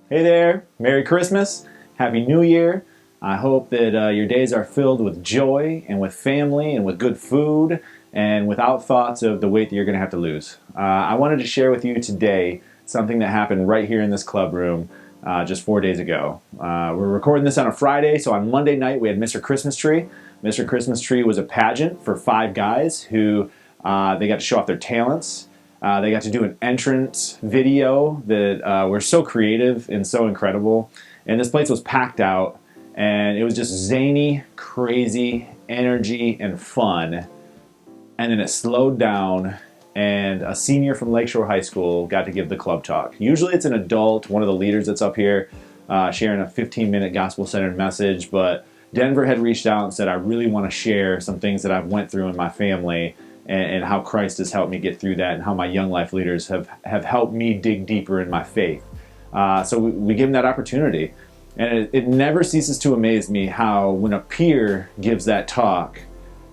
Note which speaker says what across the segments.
Speaker 1: Hey there, Merry Christmas, Happy New Year. I hope that your days are filled with joy and with family and with good food and without thoughts of the weight that you're going to have to lose. I wanted to share with you today something that happened right here in this club room just 4 days ago. We're recording this on a Friday, so on Monday night we had Mr. Christmas Tree. Mr. Christmas Tree was a pageant for 5 guys who they got to show off their talents. They got to do an entrance video that were so creative and so incredible. And this place was packed out, and it was just zany, crazy energy and fun. And then it slowed down, and a senior from Lakeshore High School got to give the club talk. Usually it's an adult, one of the leaders that's up here, sharing a 15-minute gospel-centered message, but Denver had reached out and said, I really want to share some things that I've went through in my family and how Christ has helped me get through that, and how my young life leaders have helped me dig deeper in my faith. So we give them that opportunity. And it never ceases to amaze me how when a peer gives that talk,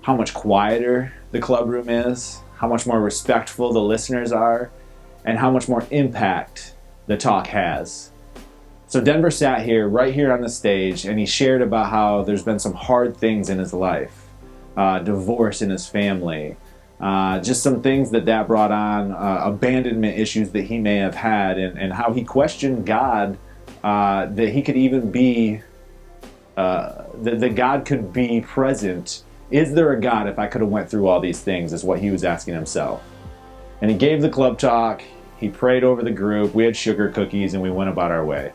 Speaker 1: how much quieter the club room is, how much more respectful the listeners are, and how much more impact the talk has. So Denver sat here, right here on the stage, and he shared about how there's been some hard things in his life, divorce in his family, just some things that brought on, abandonment issues that he may have had, and how he questioned God, that he could even be, that God could be present. Is there a God if I could have went through all these things, is what he was asking himself. And he gave the club talk, he prayed over the group, we had sugar cookies, and we went about our way.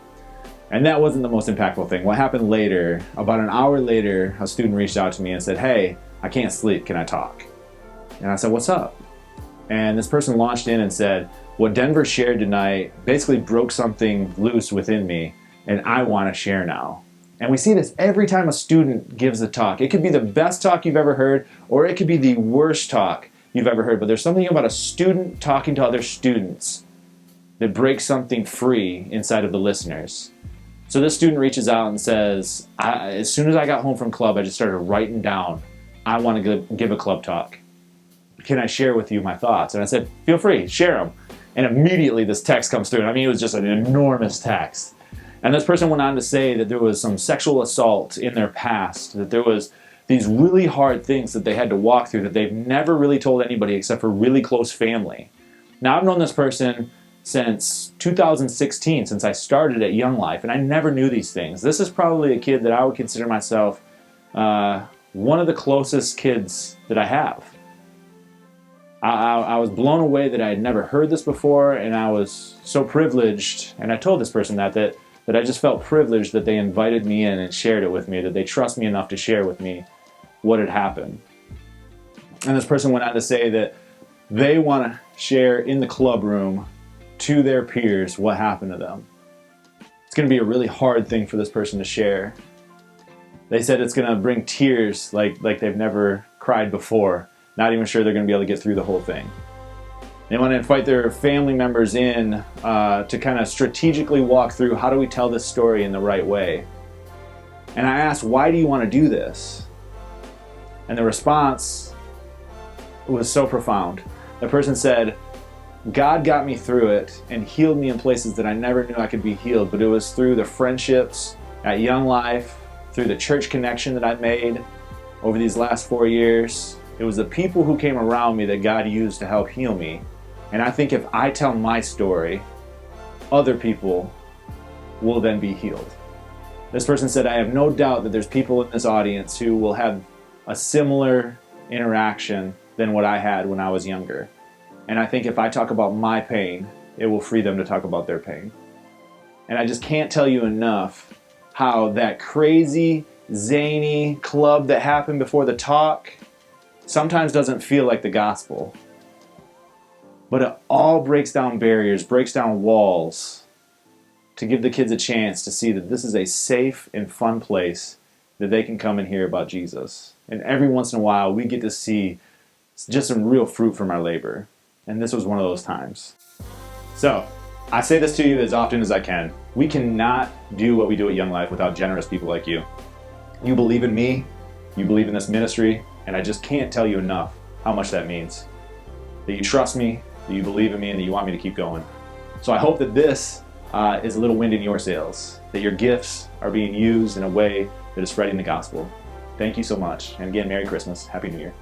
Speaker 1: And that wasn't the most impactful thing. What happened later, about an hour later, a student reached out to me and said, hey, I can't sleep, can I talk? And I said, what's up? And this person launched in and said, what Denver shared tonight basically broke something loose within me, and I want to share now. And we see this every time a student gives a talk. It could be the best talk you've ever heard, or it could be the worst talk you've ever heard. But there's something about a student talking to other students that breaks something free inside of the listeners. So this student reaches out and says, as soon as I got home from club, I just started writing down, I want to give a club talk. Can I share with you my thoughts? And I said, feel free, share them. And immediately this text comes through. I mean, it was just an enormous text. And this person went on to say that there was some sexual assault in their past, that there was these really hard things that they had to walk through that they've never really told anybody except for really close family. Now, I've known this person since 2016, since I started at Young Life, and I never knew these things. This is probably a kid that I would consider myself one of the closest kids that I have. I was blown away that I had never heard this before, and I was so privileged, and I told this person that I just felt privileged that they invited me in and shared it with me, that they trust me enough to share with me what had happened. And this person went on to say that they want to share in the club room to their peers what happened to them. It's going to be a really hard thing for this person to share. They said it's going to bring tears like they've never cried before. Not even sure they're going to be able to get through the whole thing. They want to invite their family members in to kind of strategically walk through, how do we tell this story in the right way? And I asked, why do you want to do this? And the response was so profound. The person said, God got me through it and healed me in places that I never knew I could be healed, but it was through the friendships at Young Life, through the church connection that I made over these last 4 years. It was the people who came around me that God used to help heal me. And I think if I tell my story, other people will then be healed. This person said, I have no doubt that there's people in this audience who will have a similar interaction than what I had when I was younger. And I think if I talk about my pain, it will free them to talk about their pain. And I just can't tell you enough how that crazy, zany club that happened before the talk sometimes doesn't feel like the gospel. But it all breaks down barriers, breaks down walls to give the kids a chance to see that this is a safe and fun place that they can come and hear about Jesus. And every once in a while, we get to see just some real fruit from our labor. And this was one of those times. So, I say this to you as often as I can. We cannot do what we do at Young Life without generous people like you. You believe in me, you believe in this ministry, and I just can't tell you enough how much that means. That you trust me, that you believe in me, and that you want me to keep going. So I hope that this is a little wind in your sails, that your gifts are being used in a way that is spreading the gospel. Thank you so much. And again, Merry Christmas. Happy New Year.